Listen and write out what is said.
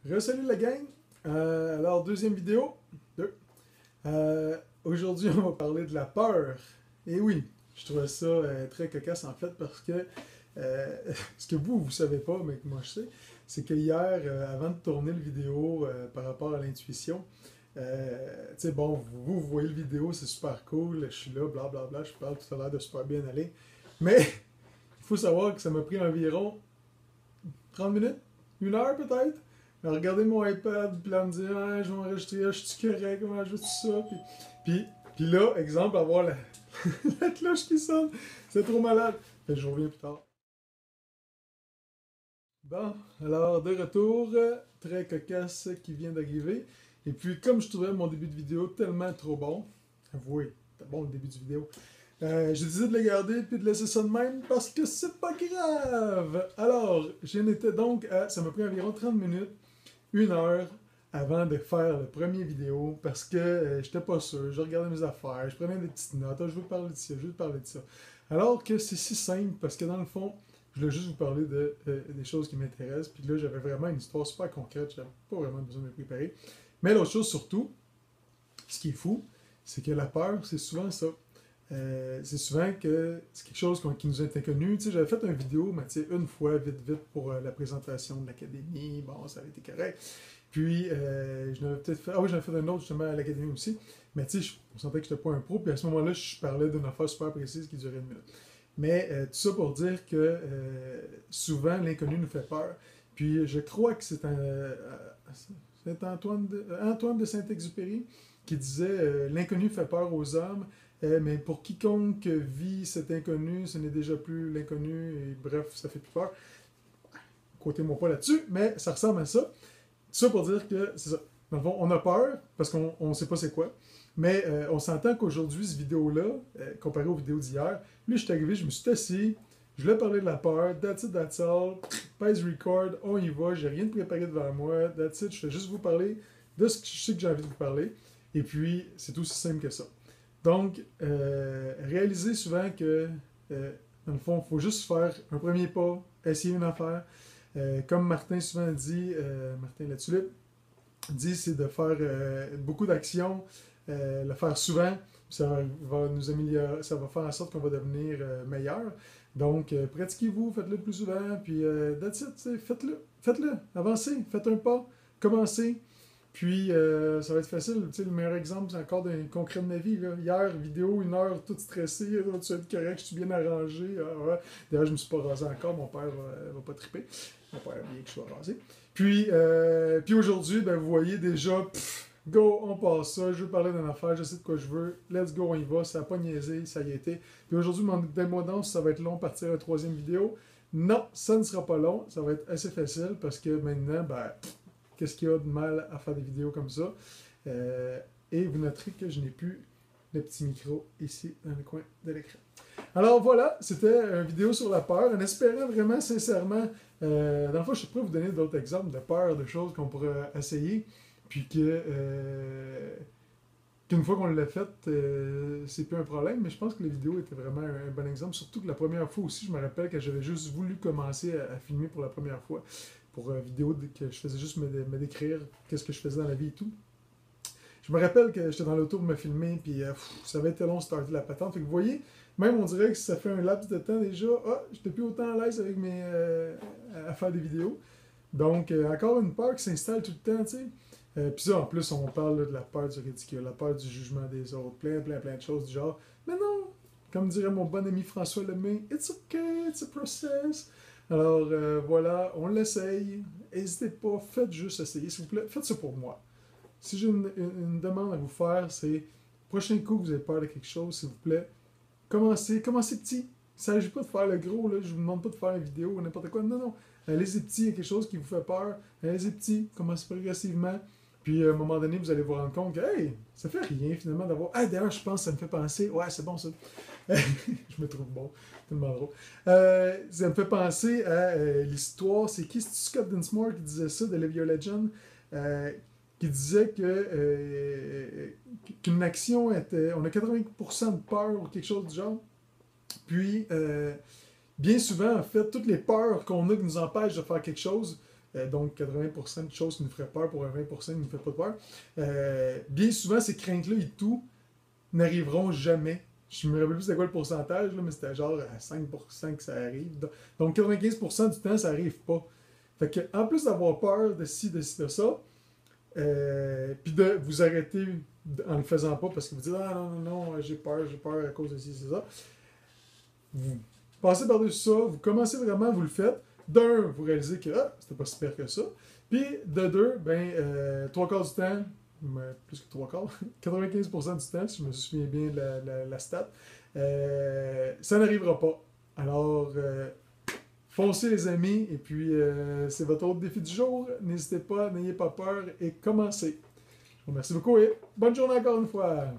Salut la gang! Alors, deuxième vidéo. Deux. Aujourd'hui, on va parler de la peur. Et oui, je trouvais ça très cocasse en fait parce que ce que vous savez pas, mais que moi je sais, c'est que hier, avant de tourner le vidéo par rapport à l'intuition, tu sais, bon, vous voyez le vidéo, c'est super cool, je suis là, blablabla, je parle, tout a l'air de super bien aller. Mais il faut savoir que ça m'a pris environ 30 minutes, une heure peut-être, à regarder mon iPad, puis là, me dire, ah, je vais enregistrer, ah, je suis correct, comment je fais tout ça, puis là, exemple, avoir la cloche qui sonne, c'est trop malade. Fait que je reviens plus tard. Bon, alors de retour, très cocasse qui vient d'arriver. Et puis, comme je trouvais mon début de vidéo tellement trop bon, avouez, c'était bon le début de vidéo, j'ai décidé de le garder puis de laisser ça de même parce que c'est pas grave. Alors, j'en étais donc à, ça m'a pris environ 30 minutes, une heure avant de faire le premier vidéo parce que j'étais pas sûr, je regardais mes affaires, je prenais des petites notes, ah, je veux parler de ça, je veux parler de ça. Alors que c'est si simple parce que dans le fond, je voulais juste vous parler des choses qui m'intéressent. Puis là, j'avais vraiment une histoire super concrète, j'avais pas vraiment besoin de me préparer. Mais l'autre chose surtout, ce qui est fou, c'est que la peur, c'est souvent ça. C'est souvent que c'est quelque chose qui nous est inconnu. Tu sais, j'avais fait une vidéo, mais tu sais, une fois, vite, vite, pour la présentation de l'académie. Bon, ça avait été correct. Puis, je n'avais peut-être fait... Ah oui, j'en ai fait un autre, justement, à l'académie aussi. Mais tu sais, on sentait que je n'étais pas un pro. Puis à ce moment-là, je parlais d'une affaire super précise qui durait une minute. Mais tout ça pour dire que souvent, l'inconnu nous fait peur. Puis, je crois que c'est Antoine de Saint-Exupéry qui disait l'inconnu fait peur aux hommes, mais pour quiconque vit cet inconnu, ce n'est déjà plus l'inconnu, et bref, ça fait plus peur. Quotez-moi pas là-dessus, mais ça ressemble à ça. Tout ça pour dire que c'est ça. Dans le fond, on a peur parce qu'on ne sait pas c'est quoi. Mais on s'entend qu'aujourd'hui, cette vidéo-là, comparée aux vidéos d'hier, lui, je suis arrivé, je me suis assis, je voulais parler de la peur, that's it, that's all, pèse record, on y va, j'ai rien de préparé devant moi, that's it, je fais juste vous parler de ce que je sais que j'ai envie de vous parler. Et puis, c'est aussi simple que ça. Donc, réalisez souvent que, dans le fond, il faut juste faire un premier pas, essayer une affaire. Comme Martin souvent dit, Martin Latulippe, dit, c'est de faire beaucoup d'actions, le faire souvent, va nous améliorer, ça va faire en sorte qu'on va devenir meilleur. Donc, pratiquez-vous, faites-le plus souvent, puis that's it, faites-le, faites-le, avancez, faites un pas, commencez, puis ça va être facile. Tu sais, le meilleur exemple, c'est encore d'un concret de ma vie. Là. Hier, vidéo, une heure, toute stressée, tu vas être correct, je suis bien arrangé. Ah, ouais. D'ailleurs, je me suis pas rasé encore, mon père va pas triper. Mon père aime bien que je sois rasé. Puis aujourd'hui, ben, vous voyez déjà, go, on passe ça, je veux parler d'une affaire, je sais de quoi je veux, let's go, on y va, ça n'a pas niaisé, ça y a été. Puis aujourd'hui, demandez-moi donc si ça va être long partir à la troisième vidéo. Non, ça ne sera pas long, ça va être assez facile parce que maintenant, ben, qu'est-ce qu'il y a de mal à faire des vidéos comme ça? Et vous noterez que je n'ai plus le petit micro ici dans le coin de l'écran. Alors voilà, c'était une vidéo sur la peur, en espérant vraiment sincèrement, dans le fond, je suis prêt à vous donner d'autres exemples de peur, de choses qu'on pourrait essayer, puis qu'une fois qu'on l'a fait, c'est plus un problème, mais je pense que la vidéo était vraiment un bon exemple, surtout que la première fois aussi, je me rappelle que j'avais juste voulu commencer à filmer pour la première fois, pour une vidéo que je faisais juste me décrire qu'est-ce que je faisais dans la vie et tout. Je me rappelle que j'étais dans l'auto pour me filmer, puis ça avait été long de starter la patente. Fait que vous voyez, même on dirait que ça fait un laps de temps déjà, j'étais plus autant à l'aise avec à faire des vidéos. Donc, encore une peur qui s'installe tout le temps, tu sais. Puis ça, en plus, on parle là, de la peur du ridicule, la peur du jugement des autres, plein de choses du genre. Mais non, comme dirait mon bon ami François Lemay, it's okay, it's a process. Alors voilà, on l'essaye. N'hésitez pas, faites juste essayer, s'il vous plaît. Faites ça pour moi. Si j'ai une demande à vous faire, c'est prochain coup que vous avez peur de quelque chose, s'il vous plaît, commencez petit. Il ne s'agit pas de faire le gros, là, je ne vous demande pas de faire une vidéo ou n'importe quoi. Non, non. Allez-y petit, il y a quelque chose qui vous fait peur. Allez-y petit, commencez progressivement. Puis à un moment donné, vous allez vous rendre compte que, hey, ça fait rien finalement d'avoir. Ah, d'ailleurs, je pense que ça me fait penser. Ouais, c'est bon ça. Je me trouve bon. Tellement drôle. Ça me fait penser à l'histoire. C'est qui? C'est Scott Dinsmore qui disait ça de Live Your Legend. Qui disait qu'une action était. On a 80% de peur ou quelque chose du genre. Puis, bien souvent, en fait, toutes les peurs qu'on a qui nous empêchent de faire quelque chose, Donc 80% de choses qui nous feraient peur pour un 20% qui ne nous fait pas peur. Bien souvent, ces craintes-là et tout n'arriveront jamais. Je me rappelle plus c'était quoi le pourcentage, là, mais c'était genre à 5% que ça arrive. Donc 95% du temps, ça arrive pas. Fait que, en plus d'avoir peur de ci, de ci, de ça, puis de vous arrêter en le faisant pas parce que vous dites ah non, non, non, j'ai peur à cause de ci, c'est ça. Vous passez par-dessus ça, vous commencez vraiment, vous le faites. D'un, vous réalisez que ah, c'était pas si pire que ça. Puis de deux, ben, trois quarts du temps, plus que trois quarts, 95% du temps, si je me souviens bien de la stat, ça n'arrivera pas. Alors, foncez les amis, et puis c'est votre autre défi du jour. N'hésitez pas, n'ayez pas peur et commencez. Je vous remercie beaucoup et bonne journée encore une fois.